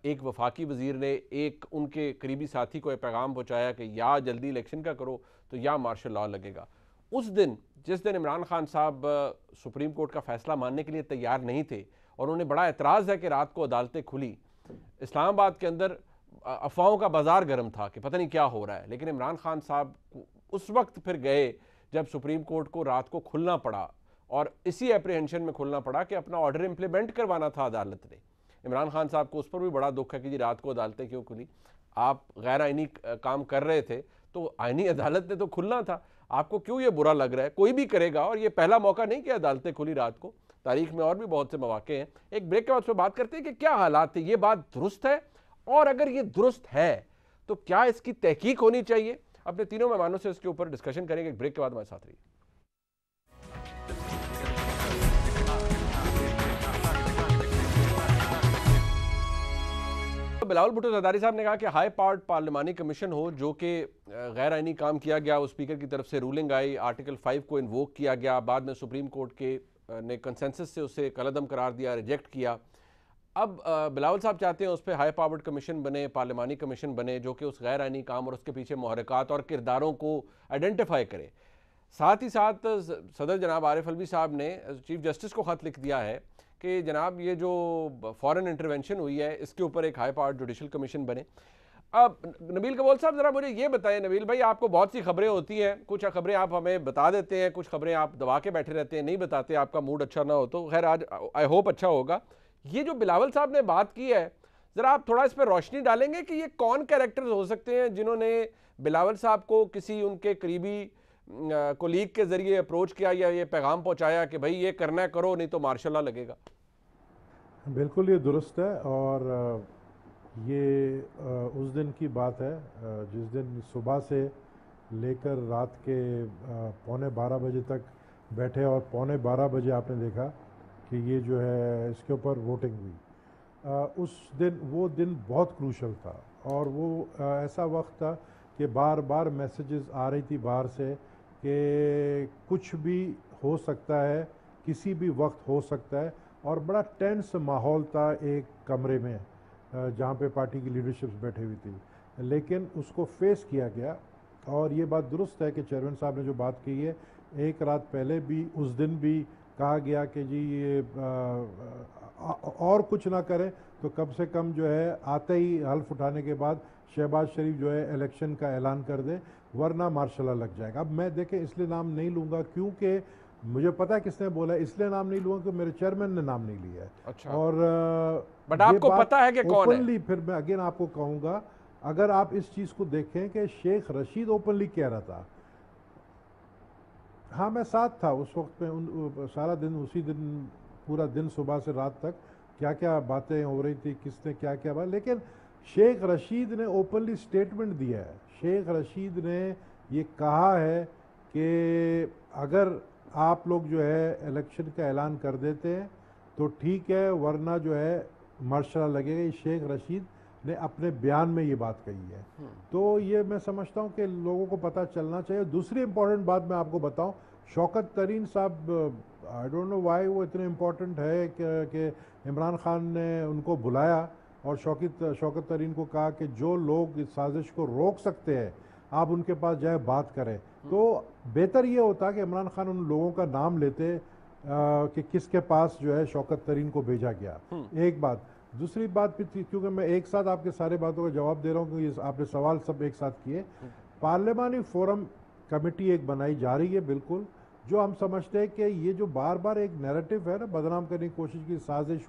एक वफाकी वज़ीर ने एक उनके करीबी साथी को पैगाम पहुँचाया कि या जल्दी इलेक्शन का करो तो या मार्शल लॉ लगेगा। उस दिन जिस दिन इमरान खान साहब सुप्रीम कोर्ट का फ़ैसला मानने के लिए तैयार नहीं थे और उन्हें बड़ा एतराज़ है कि रात को अदालतें खुली, इस्लामाबाद के अंदर अफवाहों का बाजार गर्म था कि पता नहीं क्या हो रहा है। लेकिन इमरान खान साहब उस वक्त फिर गए जब सुप्रीम कोर्ट को रात को खुलना पड़ा, और इसी एप्रीहेंशन में खुलना पड़ा कि अपना ऑर्डर इम्प्लीमेंट करवाना था अदालत ने। इमरान खान साहब को उस पर भी बड़ा दुख है कि जी रात को अदालतें क्यों खुली, आप गैर आइनी काम कर रहे थे तो आइनी अदालत ने तो खुलना था, आपको क्यों ये बुरा लग रहा है? कोई भी करेगा, और ये पहला मौका नहीं कि अदालतें खुली रात को, तारीख में और भी बहुत से मौके हैं। एक ब्रेक के बाद पर बात करते हैं कि क्या हालात थे, ये बात दुरुस्त है, और अगर ये दुरुस्त है तो क्या इसकी तहकीक होनी चाहिए? अपने तीनों मेहमानों से इसके ऊपर डिस्कशन करेंगे। एक ब्रेक के बाद हमारे साथ रहिए। बिलावल भुट्टो ज़रदारी साहब ने कहा कि हाई पावर्ड पार्लिमानी कमीशन हो जो कि गैर आइनी काम किया गया, उस स्पीकर की तरफ से रूलिंग आई, आर्टिकल 5 को इन्वोक किया गया, बाद में सुप्रीम कोर्ट के ने कंसेंसस से उसे कलअदम करार दिया, रिजेक्ट किया। अब बिलावल साहब चाहते हैं उस पर हाई पावर्ड कमीशन बने, पार्लिमानी कमीशन बने जो कि उस गैर आइनी काम और उसके पीछे मुहर्रिकात और किरदारों को आइडेंटिफाई करे। साथ ही साथ सदर जनाब आरिफ अलवी साहब ने चीफ जस्टिस को ख़त लिख दिया है कि जनाब ये जो फॉरेन इंटरवेंशन हुई है इसके ऊपर एक हाई पावर्ड जुडिशल कमीशन बने। अब नबील कबूल साहब ज़रा मुझे ये बताएं, नबील भाई आपको बहुत सी खबरें होती हैं, कुछ खबरें आप हमें बता देते हैं, कुछ खबरें आप दबा के बैठे रहते हैं, नहीं बताते, आपका मूड अच्छा ना हो तो। खैर आज आई होप अच्छा होगा। ये जो बिलावल साहब ने बात की है, ज़रा आप थोड़ा इस पर रोशनी डालेंगे कि ये कौन कैरेक्टर्स हो सकते हैं जिन्होंने बिलावल साहब को किसी उनके करीबी कोलीग के ज़रिए अप्रोच किया या ये पैगाम पहुँचाया कि भाई ये करना करो नहीं तो मार्शल लॉ लगेगा? बिल्कुल ये दुरुस्त है, और ये उस दिन की बात है जिस दिन सुबह से लेकर रात के 11:45 बजे तक बैठे, और 11:45 बजे आपने देखा कि ये जो है इसके ऊपर वोटिंग हुई। उस दिन वो दिन बहुत क्रूशल था, और वो ऐसा वक्त था कि बार बार मैसेजेस आ रही थी बाहर से कि कुछ भी हो सकता है, किसी भी वक्त हो सकता है, और बड़ा टेंस माहौल था एक कमरे में जहाँ पे पार्टी की लीडरशिप बैठी हुई थी। लेकिन उसको फेस किया गया, और ये बात दुरुस्त है कि चेयरमैन साहब ने जो बात की है, एक रात पहले भी उस दिन भी कहा गया कि जी ये और कुछ ना करें तो कम से कम जो है आते ही हल्फ उठाने के बाद शहबाज शरीफ जो है इलेक्शन का ऐलान कर दे, वरना मार्शल लॉ लग जाएगा। अब मैं देखें इसलिए नाम नहीं लूँगा क्योंकि मुझे पता है किसने बोला, इसलिए नाम नहीं लूँगा कि मेरे चेयरमैन ने नाम नहीं लिया है। अच्छा। और बट आपको पता है कि कौन है? फिर मैं अगेन आपको कहूँगा, अगर आप इस चीज़ को देखें कि शेख रशीद ओपनली कह रहा था, हाँ मैं साथ था उस वक्त में, सारा दिन उसी दिन पूरा दिन सुबह से रात तक क्या क्या बातें हो रही थी, किसने क्या क्या बात, लेकिन शेख रशीद ने ओपनली स्टेटमेंट दिया है। शेख रशीद ने ये कहा है कि अगर आप लोग जो है इलेक्शन का ऐलान कर देते हैं तो ठीक है, वरना जो है मार्शल लॉ लगेगा। ये शेख रशीद ने अपने बयान में ये बात कही है। तो ये मैं समझता हूँ कि लोगों को पता चलना चाहिए। दूसरी इम्पोर्टेंट बात मैं आपको बताऊँ, शौकत तरीन साहब, आई डोंट नो वाई वो इतने इम्पोर्टेंट है कि इमरान खान ने उनको बुलाया और शौकत तरीन को कहा कि जो लोग इस साजिश को रोक सकते हैं आप उनके पास जाए बात करें। तो बेहतर ये होता कि इमरान खान उन लोगों का नाम लेते कि किसके पास जो है शौकत तरीन को भेजा गया। एक बात। दूसरी बात भी थी, क्योंकि मैं एक साथ आपके सारे बातों का जवाब दे रहा हूँ क्योंकि आपने सवाल सब एक साथ किए। पार्लियामानी फोरम कमेटी एक बनाई जा रही है, बिल्कुल, जो हम समझते हैं कि ये जो बार बार एक नैरेटिव है ना, बदनाम करने की कोशिश की, साजिश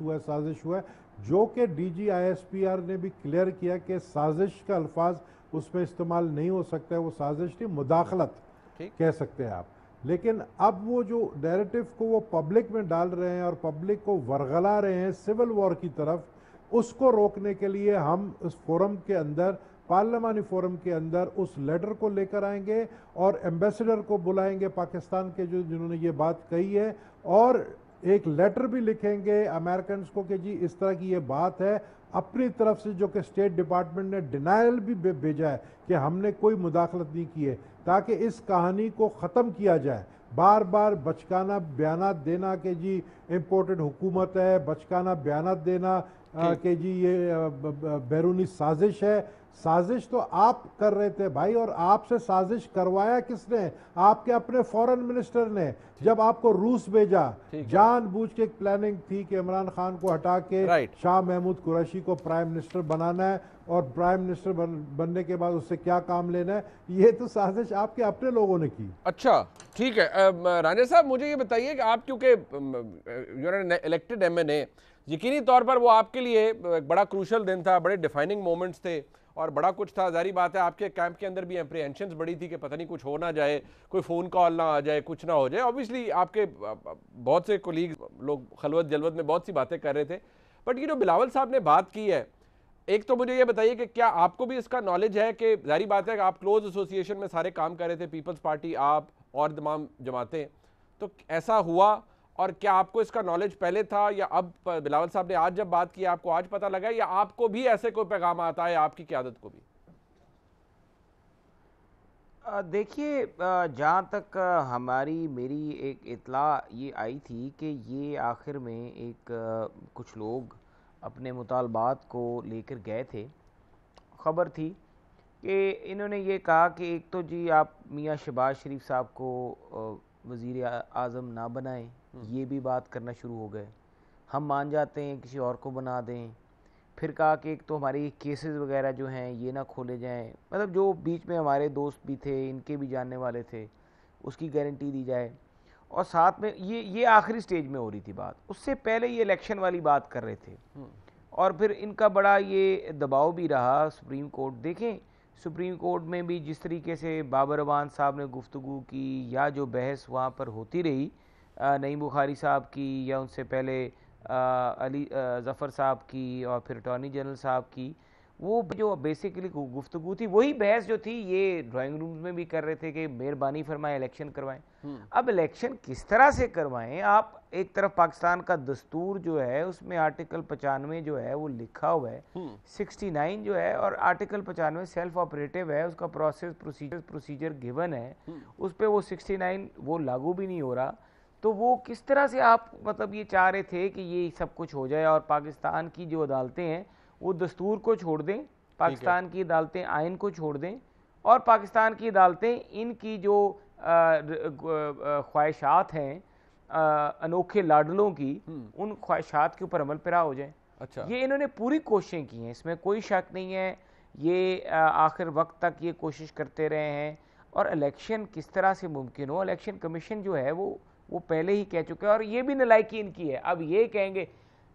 हुआ है, जो कि DG ISPR ने भी क्लियर किया कि साजिश का अल्फाज उसमें इस्तेमाल नहीं हो सकता है, वो साजिश नहीं, मुदाखलत कह सकते हैं आप। लेकिन अब वो जो नैरेटिव को वो पब्लिक में डाल रहे हैं और पब्लिक को वरगला रहे हैं सिविल वॉर की तरफ, उसको रोकने के लिए हम उस फोरम के अंदर, पार्लियामानी फोरम के अंदर उस लेटर को लेकर आएंगे और एम्बेसडर को बुलाएंगे पाकिस्तान के जिन्होंने ये बात कही है, और एक लेटर भी लिखेंगे अमेरिकन को कि जी इस तरह की ये बात है। अपनी तरफ से जो कि स्टेट डिपार्टमेंट ने डिनायल भी भेजा है कि हमने कोई मुदाखलत नहीं की है, ताकि इस कहानी को ख़त्म किया जाए। बार बार बचकाना बयानात देना कि जी इम्पोर्टेड हुकूमत है, बचकाना बयानात देना कि जी ये बैरूनी साजिश है। साजिश तो आप कर रहे थे भाई, और आपसे साजिश करवाया किसने? आपके अपने फॉरेन मिनिस्टर ने। जब आपको रूस भेजा, जानबूझ के एक प्लानिंग थी कि इमरान खान को हटा के शाह महमूद कुरैशी को प्राइम मिनिस्टर बनाना है, और प्राइम मिनिस्टर बनने के बाद उससे क्या काम लेना है। ये तो साजिश आपके अपने लोगों ने की। अच्छा, ठीक है। राणे साहब, मुझे ये बताइए कि आप क्योंकि इलेक्टेड MNA, यकीनी तौर पर वो आपके लिए एक बड़ा क्रूशल दिन था, बड़े डिफाइनिंग मोमेंट्स थे और बड़ा कुछ था। जारी बात है आपके कैंप के अंदर भी एप्रीहेंशंस बड़ी थी कि पता नहीं कुछ हो ना जाए, कोई फ़ोन कॉल ना आ जाए, कुछ ना हो जाए। ऑब्वियसली आपके बहुत से कोलीग लोग खलवत जलवत में बहुत सी बातें कर रहे थे, बट ये जो बिलावल साहब ने बात की है, एक तो मुझे ये बताइए कि क्या आपको भी इसका नॉलेज है कि जारी बात है कि आप क्लोज एसोसिएशन में सारे काम कर रहे थे, पीपल्स पार्टी, आप और तमाम जमातें, तो ऐसा हुआ? और क्या आपको इसका नॉलेज पहले था या अब बिलावल साहब ने आज जब बात की आपको आज पता लगा, या आपको भी ऐसे कोई पैगाम आता है आपकी क़यादत को भी? देखिए, जहाँ तक मेरी एक इत्ला ये आई थी कि ये आखिर में कुछ लोग अपने मुतालबात को लेकर गए थे। ख़बर थी कि इन्होंने ये कहा कि एक तो जी आप मियाँ शहबाज शरीफ साहब को वज़ीर आज़म ना बनाएं, ये भी बात करना शुरू हो गए। हम मान जाते हैं, किसी और को बना दें। फिर कहा कि एक तो हमारी केसेस वगैरह जो हैं ये ना खोले जाएं, मतलब जो बीच में हमारे दोस्त भी थे, इनके भी जानने वाले थे, उसकी गारंटी दी जाए। और साथ में ये आखिरी स्टेज में हो रही थी बात, उससे पहले ये इलेक्शन वाली बात कर रहे थे। और फिर इनका बड़ा ये दबाव भी रहा सुप्रीम कोर्ट। देखें, सुप्रीम कोर्ट में भी जिस तरीके से बाबर अवान साहब ने गुफ्तगू की, या जो बहस वहाँ पर होती रही नईम बुखारी साहब की, या उनसे पहले अली ज़फ़र साहब की, और फिर अटॉर्नी जनरल साहब की, वो जो बेसिकली गुफ्तगू थी, वही बहस जो थी ये ड्राइंग रूम में भी कर रहे थे कि मेहरबानी फरमाएं इलेक्शन करवाएं। अब इलेक्शन किस तरह से करवाएं? आप एक तरफ पाकिस्तान का दस्तूर जो है उसमें आर्टिकल 95 जो है वो लिखा हुआ है, 69 जो है, और आर्टिकल 95 सेल्फ ऑपरेटिव है, उसका प्रोसीजर गिवन है, उस पर वो 69 वो लागू भी नहीं हो रहा। तो वो किस तरह से आप मतलब ये चाह रहे थे कि ये सब कुछ हो जाए और पाकिस्तान की जो अदालतें हैं वो दस्तूर को छोड़ दें, पाकिस्तान की अदालतें आइन को छोड़ दें, और पाकिस्तान की अदालतें इनकी जो ख्वाहिशात हैं अनोखे लाडलों की, उन ख्वाहिशात के ऊपर अमल पैरा हो जाए। अच्छा, ये इन्होंने पूरी कोशिशें की हैं, इसमें कोई शक नहीं है। ये आखिर वक्त तक ये कोशिश करते रहे हैं, और इलेक्शन किस तरह से मुमकिन हो, इलेक्शन कमीशन जो है वो पहले ही कह चुके हैं, और ये भी नालायकी इनकी है। अब ये कहेंगे,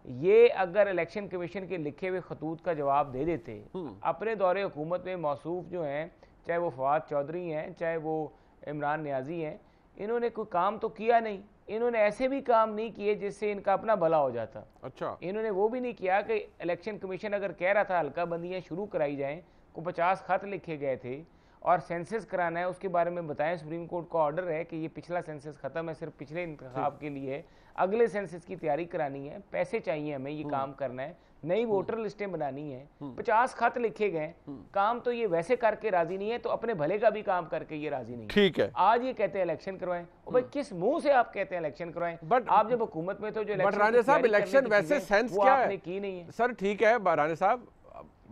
ये अगर इलेक्शन कमीशन के लिखे हुए खतूत का जवाब दे देते, अपने दौरे हुकूमत में मौसूफ जो हैं, चाहे वो फवाद चौधरी हैं, चाहे वो इमरान नियाजी हैं, इन्होंने कोई काम तो किया नहीं। इन्होंने ऐसे भी काम नहीं किए जिससे इनका अपना भला हो जाता। अच्छा, इन्होंने वो भी नहीं किया कि इलेक्शन कमीशन अगर कह रहा था हल्का बंदियाँ शुरू कराई जाएँ, को 50 खत लिखे गए थे और सेंसस कराना है, उसके बारे में बताएं। सुप्रीम कोर्ट का ऑर्डर है कि ये पिछला सेंसस ख़त्म है, सिर्फ पिछले इंतखाब के लिए है, अगले सेंसस की तैयारी करानी है, पैसे चाहिए हमें, ये काम करना है, नई वोटर लिस्टें बनानी है, 50 खत लिखे गए, काम तो ये वैसे करके राजी नहीं है, तो अपने भले का भी काम करके ये राजी नहीं है। ठीक है, आज ये कहते हैं इलेक्शन करवाएं, और भाई किस मुंह से आप कहते हैं इलेक्शन करवाएं? बट आप जब हुकूमत में तो जो बट राणे साहब इलेक्शन वैसे सेंस क्या है? आपने की नहीं है सर। ठीक है राणे साहब,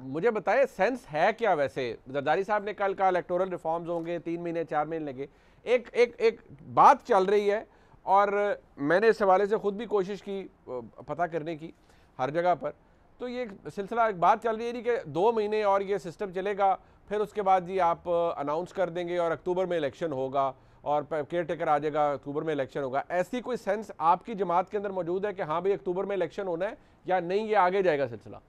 मुझे बताए सेंस है क्या वैसे? जरदारी साहब ने कल कहा इलेक्टोरल रिफॉर्म्स होंगे, 3 महीने 4 महीने लगे, एक बात चल रही है, और मैंने इस हवाले से खुद भी कोशिश की पता करने की हर जगह पर, तो ये सिलसिला एक बात चल रही है कि 2 महीने और ये सिस्टम चलेगा, फिर उसके बाद जी आप अनाउंस कर देंगे और अक्टूबर में इलेक्शन होगा और केयर टेकर आ जाएगा, अक्टूबर में इलेक्शन होगा। ऐसी कोई सेंस आपकी जमात के अंदर मौजूद है कि हाँ भाई अक्टूबर में इलेक्शन होना है, या नहीं ये आगे जाएगा सिलसिला?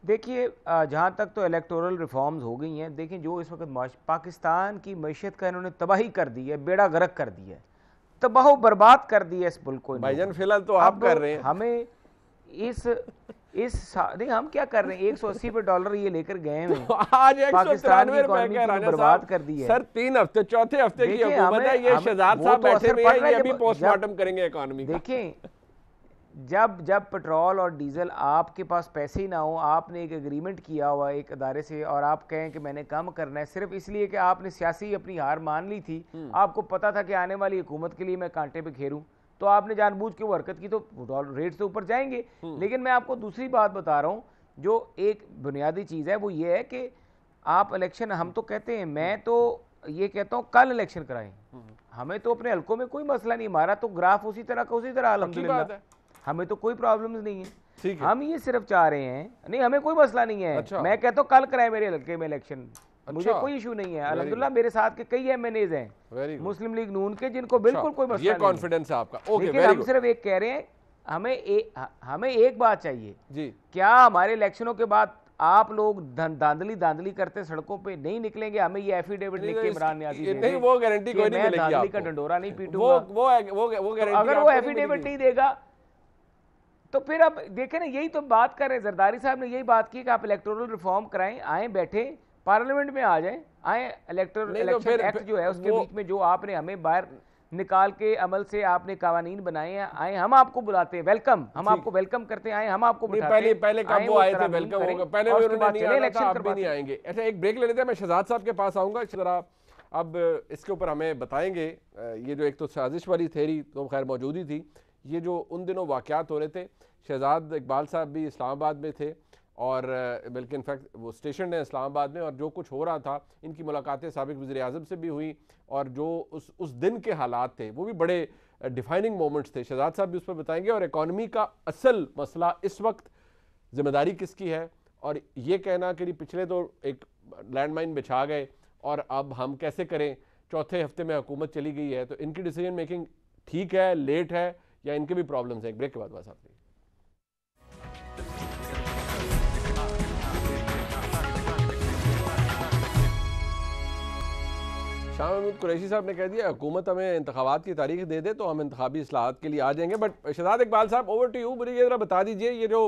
देखिए, जहाँ तक तो इलेक्टोरल रिफॉर्म्स हो गई हैं, देखिए जो इस वक्त पाकिस्तान की मैशत का इन्होंने तबाही कर दी है, बेड़ा गर्क कर दिया है, तबाह बर्बाद कर दी है इस मुल्क को। भाईजान फिलहाल तो आप कर रहे हैं, हमें नहीं, हम क्या कर रहे हैं? 180 पे डॉलर ये लेकर गए हैं, तो आज पाकिस्तान की इकोनॉमी को बर्बाद कर दी है। सर 3 हफ्ते, चौथे हफ्ते की हुकूमत है, ये शहजाद साहब बैठे हुए हैं, ये अभी पोस्टमार्टम करेंगे इकोनॉमी का। देखें, जब पेट्रोल और डीजल आपके पास पैसे ही ना हो, आपने एक एग्रीमेंट किया हुआ एक अदारे से, और आप कहें कि मैंने कम करना है सिर्फ इसलिए कि आपने सियासी अपनी हार मान ली थी, आपको पता था कि आने वाली हुकूमत के लिए मैं कांटे पे घेरूं, तो आपने जानबूझ के वो हरकत की, तो रेट से ऊपर जाएंगे। लेकिन मैं आपको दूसरी बात बता रहा हूं, जो एक बुनियादी चीज़ है वो ये है कि आप इलेक्शन, हम तो कहते हैं, मैं तो ये कहता हूँ कल इलेक्शन कराएं, हमें तो अपने हल्कों में कोई मसला नहीं, हमारा तो ग्राफ उसी तरह का उसी तरह, अल्हम्दुलिल्लाह हमें तो कोई प्रॉब्लम्स नहीं है। हम ये सिर्फ चाह रहे हैं, नहीं हमें कोई मसला नहीं है। अच्छा। मैं कहता हूँ कल कराए मेरे हल्के में इलेक्शन, मुझे कोई इशू नहीं है। अल्हम्दुलिल्लाह मेरे साथ के कई एमएनएज हैं मुस्लिम लीग नून के, जिनको बिल्कुल कोई मसला नहीं है। ये कॉन्फिडेंस है आपका। ओके, लेकिन हम सिर्फ एक कह रहे हैं, हमें एक बात चाहिए जी, क्या हमारे इलेक्शनों के बाद आप लोग धांधली करते सड़कों पे नहीं निकलेंगे? हमें ये एफिडेविट लिख के इमरान नियाज़ी नहीं, वो गारंटी कोई नहीं मिलेगी आपको, का डंडोरा नहीं पीटूंगा, वो गारंटी अगर वो एफिडेविट नहीं देगा तो फिर अब देखें ना, यही तो बात कर रहे हैं, जरदारी साहब ने यही बात की कि आप इलेक्टोरल रिफॉर्म कराएं, आए बैठे पार्लियामेंट में आ जाएं, आए इलेक्शन एक्ट जो है उसके बीच में जो आपने हमें बाहर निकाल के अमल से आपने कानून बनाए हैं, आए हम आपको बुलाते हैं, वेलकम, हम आपको वेलकम करते हैं, आए हम आपको पहले कब वो आए थे, वेलकम होगा, पहले इलेक्शन भी नहीं आएंगे। अच्छा, एक ब्रेक ले लेते हैं, मैं शहजाद साहब के पास आऊंगा जरा, अब इसके ऊपर हमें बताएंगे। ये जो एक तो साजिश वाली थ्योरी तो खैर मौजूद ही थी, ये जो उन दिनों वाक़यात हो रहे थे, शहजाद इकबाल साहब भी इस्लामाबाद में थे, और बल्कि इनफैक्ट वो स्टेशन है इस्लामाबाद में, और जो कुछ हो रहा था, इनकी मुलाकातें साबिक वज़ीर आज़म से भी हुई, और जो उस दिन के हालात थे वो भी बड़े डिफाइनिंग मोमेंट्स थे। शहजाद साहब भी उस पर बताएंगे, और इकॉनमी का असल मसला इस वक्त जिम्मेदारी किसकी है, और ये कहना कि पिछले तो एक लैंडमाइन बिछा गए और अब हम कैसे करें, चौथे हफ्ते में हुकूमत चली गई है, तो इनकी डिसीजन मेकिंग ठीक है, लेट है, या इनके भी प्रॉब्लम्स हैं? एक ब्रेक के बाद बात आती है। शाह महमूद कुरैशी साहब ने कह दिया हुकूमत हमें इंतखाबात की तारीख दे दे तो हम इंतखाबी इस्लाहात के लिए आ जाएंगे। बट शहजाद इकबाल साहब, ओवर टू यू, मुझे ये जरा बता दीजिए, ये जो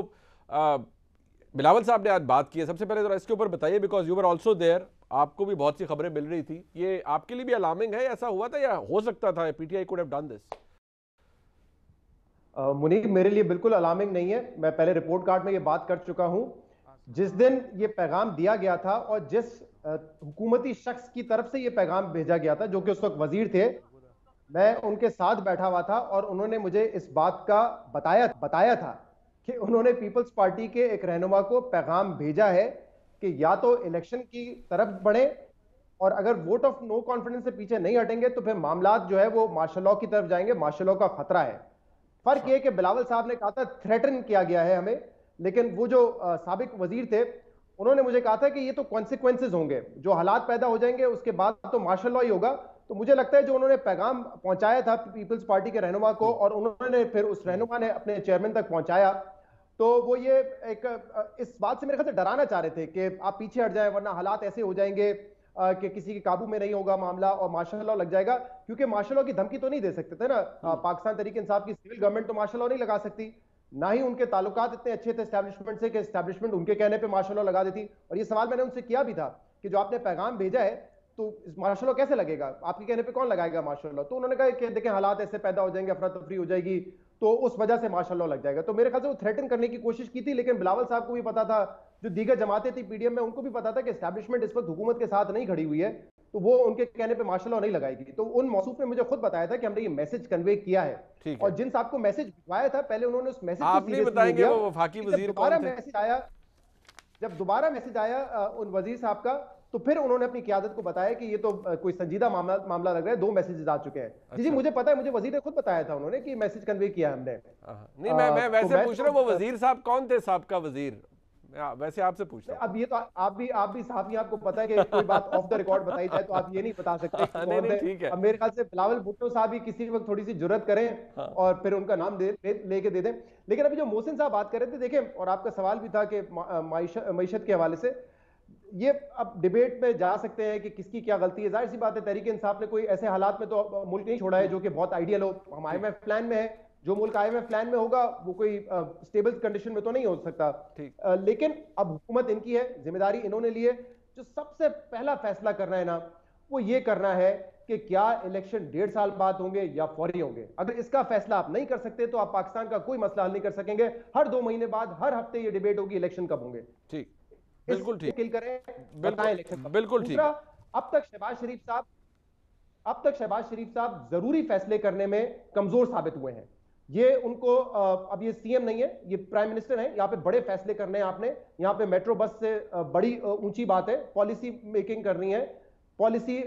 बिलावल साहब ने आज बात की है, सबसे पहले जरा इसके ऊपर बताइए, because you were also there, आपको भी बहुत सी खबरें मिल रही थी, ये आपके लिए भी अलार्मिंग है? ऐसा हुआ था या हो सकता था PTI could have done this? Munib, मेरे लिए बिल्कुल अलार्मिंग नहीं है। मैं पहले रिपोर्ट कार्ड में ये बात कर चुका हूं। जिस दिन ये पैगाम दिया गया था और जिस हुकूमती शख्स की तरफ से ये पैगाम भेजा गया था, जो कि उस वक्त वजीर थे, मैं उनके साथ बैठा हुआ था और उन्होंने मुझे इस बात का बताया था कि उन्होंने पीपल्स पार्टी के एक रहनुमा को पैगाम भेजा है कि या तो इलेक्शन की तरफ बढ़े, और अगर वोट ऑफ नो कॉन्फिडेंस से पीछे नहीं हटेंगे तो फिर मामलात जो है वो मार्शल लॉ की तरफ जाएंगे, मार्शल लॉ का खतरा है। फर्क यह कि बिलावल साहब ने कहा था थ्रेटन किया गया है हमें, लेकिन वो जो साबिक वजीर थे उन्होंने मुझे कहा था कि ये तो कॉन्सिक्वेंसेज होंगे, जो हालात पैदा हो जाएंगे उसके बाद तो मार्शल लॉ ही होगा। तो मुझे लगता है जो उन्होंने पैगाम पहुंचाया था पीपल्स पार्टी के रहनुमा को, और उन्होंने फिर उस रहनुमा ने अपने चेयरमैन तक पहुंचाया, तो वो ये एक इस बात से मेरे ख्याल से डराना चाह रहे थे कि आप पीछे हट जाए वरना हालात ऐसे हो जाएंगे कि किसी के काबू में नहीं होगा मामला और मार्शल लॉ लग जाएगा। क्योंकि मार्शल लॉ की धमकी तो नहीं दे सकते थे ना, पाकिस्तान तहरीक इंसाफ की सिविल गवर्नमेंट तो मार्शल लॉ नहीं लगा सकती, ना ही उनके ताल्लुकात इतने अच्छे थे एस्टैब्लिशमेंट से कि एस्टैब्लिशमेंट उनके कहने पे मार्शल लॉ लगा देती। और ये सवाल मैंने उनसे किया भी था कि जो आपने पैगाम भेजा है तो मार्शल लॉ कैसे लगेगा, आपके कहने पे कौन लगाएगा मार्शल लॉ? तो उन्होंने कहा कि देखें हालात ऐसे पैदा हो जाएंगे, अफरा तफरी हो जाएगी, तो उस वजह से माशाल्लाह लग जाएगा। तो मेरे ख्याल से वो थ्रेटन करने की कोशिश की थी, लेकिन बिलावल साहब को भी पता था, जो दीगर जमातें थी पीडीएम में, उनको भी पता था कि एस्टैब्लिशमेंट इस वक्त हुकूमत के साथ नहीं खड़ी हुई है, तो वो उनके कहने पे माशाल्लाह नहीं लगाएगी। तो उन मौसूफ ने मुझे खुद बताया था कि हमने ये मैसेज कन्वे किया है, और जिन साहब को मैसेज भिजवाया था पहले उन्होंने उस मैसेज आप नहीं बताएंगे वो वफाकी वजीर कौन थे? मैसेज आया, जब दोबारा मैसेज आया उन वजीर साहब का, तो फिर उन्होंने अपनी क़यादत को बताया कि ये तो कोई संजीदा मामला लग रहा है, 2 मैसेजेस आ चुके हैं। जी मुझे पता है, मुझे वजीर ने खुद बताया था उन्होंने कि मैसेज कन्वे किया हमने। नहीं मैं वैसे पूछ रहा हूँ, वो वजीर साहब कौन थे? साहब का वजीर, वैसे आपसे पूछ रहा हूं। अब ये तो आप भी साहब, आपको पता है कि कोई बात ऑफ द रिकॉर्ड बताई जाए तो आप ये नहीं बता सकते नहीं, ठीक है। अब मेरे ख्याल से बिलावल भुट्टो साहब ही किसी वक्त थोड़ी सी जुर्रत करें और फिर उनका नाम लेके दे दें। लेकिन अभी जो मोहसिन साहब बात कर रहे थे, देखें, और आपका सवाल भी था कि मईशत के हवाले से, ये अब डिबेट में जा सकते हैं कि किसकी क्या गलती है। जाहिर सी बात है, तहरीक इंसाफ ने कोई ऐसे हालात में तो मुल्क नहीं छोड़ा है जो कि बहुत आइडियल हो। हम IMF प्लान में है, जो मुल्क IMF प्लान में होगा वो कोई स्टेबल कंडीशन में तो नहीं हो सकता। लेकिन अब हुकूमत इनकी है, जिम्मेदारी इन्होंने ली है। जो सबसे पहला फैसला करना है ना, वो ये करना है कि क्या इलेक्शन 1.5 साल बाद होंगे या फौरी होंगे। अगर इसका फैसला आप नहीं कर सकते तो आप पाकिस्तान का कोई मसला हल नहीं कर सकेंगे। हर 2 महीने बाद, हर हफ्ते ये डिबेट होगी इलेक्शन कब होंगे। ठीक, बिल्कुल ठीक, बताएं इलेक्शन बिल्कुल ठीक। अब तक शहबाज शरीफ साहब जरूरी फैसले करने में कमजोर साबित हुए हैं। ये उनको अब ये सीएम नहीं है, ये प्राइम मिनिस्टर हैं, यहाँ पे बड़े फैसले करने हैं आपने। यहाँ पे मेट्रो बस से बड़ी ऊंची बात है, पॉलिसी मेकिंग करनी है, पॉलिसी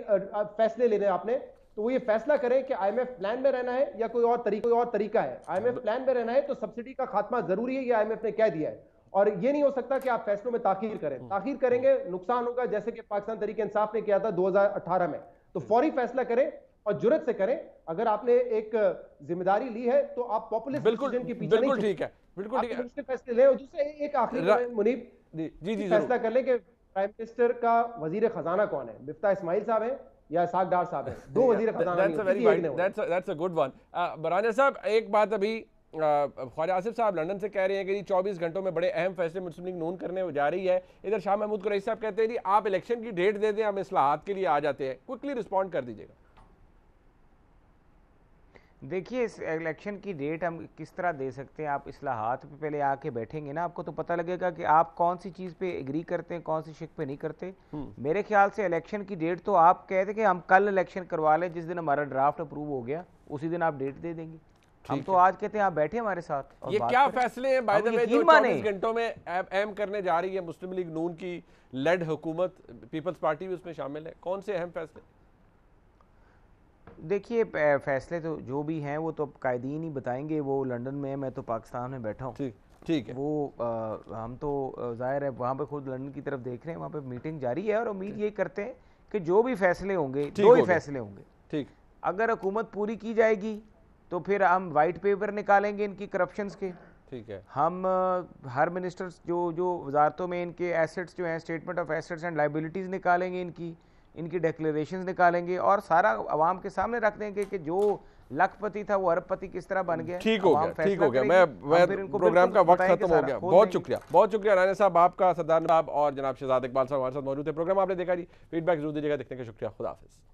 फैसले लेने हैं आपने। तो वो ये फैसला करें कि IMF प्लान में रहना है या कोई और तरीका है। IMF प्लान में रहना है तो सब्सिडी का खात्मा जरूरी है, ये IMF ने कह दिया है। और ये नहीं हो सकता कि आप फैसलों में ताखीर करें। ताखीर करेंगे नुकसान होगा, जैसे कि पाकिस्तान तहरीक इंसाफ ने किया था 2018 में। तो फौरी फैसला करें और जुर्रत से करें। अगर आपने एक जिम्मेदारी ली है तो आप पॉपुलिस्ट डिसीजन के पीछे बिल्कुल ठीक है, बिल्कुल ठीक है, फैसले लें। और दूसरे एक आखिरी मुनीब जी फैसला कर लें कि प्राइम मिनिस्टर का वजीर खजाना कौन है, मिफ्ता इस्माइल साहब है या इसाक डार साहब है। 2 वजीर खजाना। That's a good one. बराना साहब, एक बात अभी ख्वाजा आसिफ साहब लंदन से कह रहे हैं कि 24 घंटों में बड़े अहम फैसले मुस्लिम लीग नून करने जा रही है। इधर शाह महमूद कुरैशी साहब कहते हैं जी आप इलेक्शन की डेट दे दें, हम इस्लाहात के लिए आ जाते हैं। क्विकली रिस्पॉन्ड कर दीजिएगा। देखिए, इस इलेक्शन की डेट हम किस तरह दे सकते हैं? आप इस्लाहात पे पहले आके बैठेंगे ना, आपको तो पता लगेगा कि आप कौन सी चीज़ पे एग्री करते हैं, कौन सी शिक पे नहीं करते। मेरे ख्याल से इलेक्शन की डेट तो आप कहते कि हम कल इलेक्शन करवा लें, जिस दिन हमारा ड्राफ्ट अप्रूव हो गया उसी दिन आप डेट दे देंगे। हम तो आज कहते हैं आप बैठे हमारे साथ और ये क्या फैसले हैं बाय द वे जो 24 घंटों में अहम करने जा रही है मुस्लिम लीग नून की लेड हुकूमत? पीपल्स पार्टी भी उसमें शामिल है। कौन से अहम फैसले? देखिए, फैसले तो जो भी हैं वो तो कायदीन ही बताएंगे। वो लंदन में है, मैं तो पाकिस्तान में बैठा हूँ। ठीक है। वो हम तो जाहिर है वहाँ पे खुद लंदन की तरफ देख रहे हैं, वहाँ पे मीटिंग जारी है और उम्मीद ये करते हैं कि जो भी फैसले होंगे 2 ही फैसले होंगे। ठीक, अगर हुकूमत पूरी की जाएगी तो फिर हम वाइट पेपर निकालेंगे इनकी करप्शंस के। ठीक है। हम हर मिनिस्टर्स जो वजारतों में इनके एसेट्स जो हैं, statement of assets and liabilities निकालेंगे, इनकी डिक्लेरेशंस निकालेंगे और सारा अवाम के सामने रख देंगे कि जो लखपति था वो अरबपति किस तरह बन गया। ठीक हो गया। मैं प्रोग्राम का वक्त खत्म हो गया। बहुत शुक्रिया राना साहब आपका, सरदार साहब और जनाब शहजाद इकबाल साहब हमारे साथ मौजूद थे। प्रोग्राम आपने देखा जी, फीडबैक जरूर दीजिएगा। देखने का शुक्रिया। खुदा हाफिज़।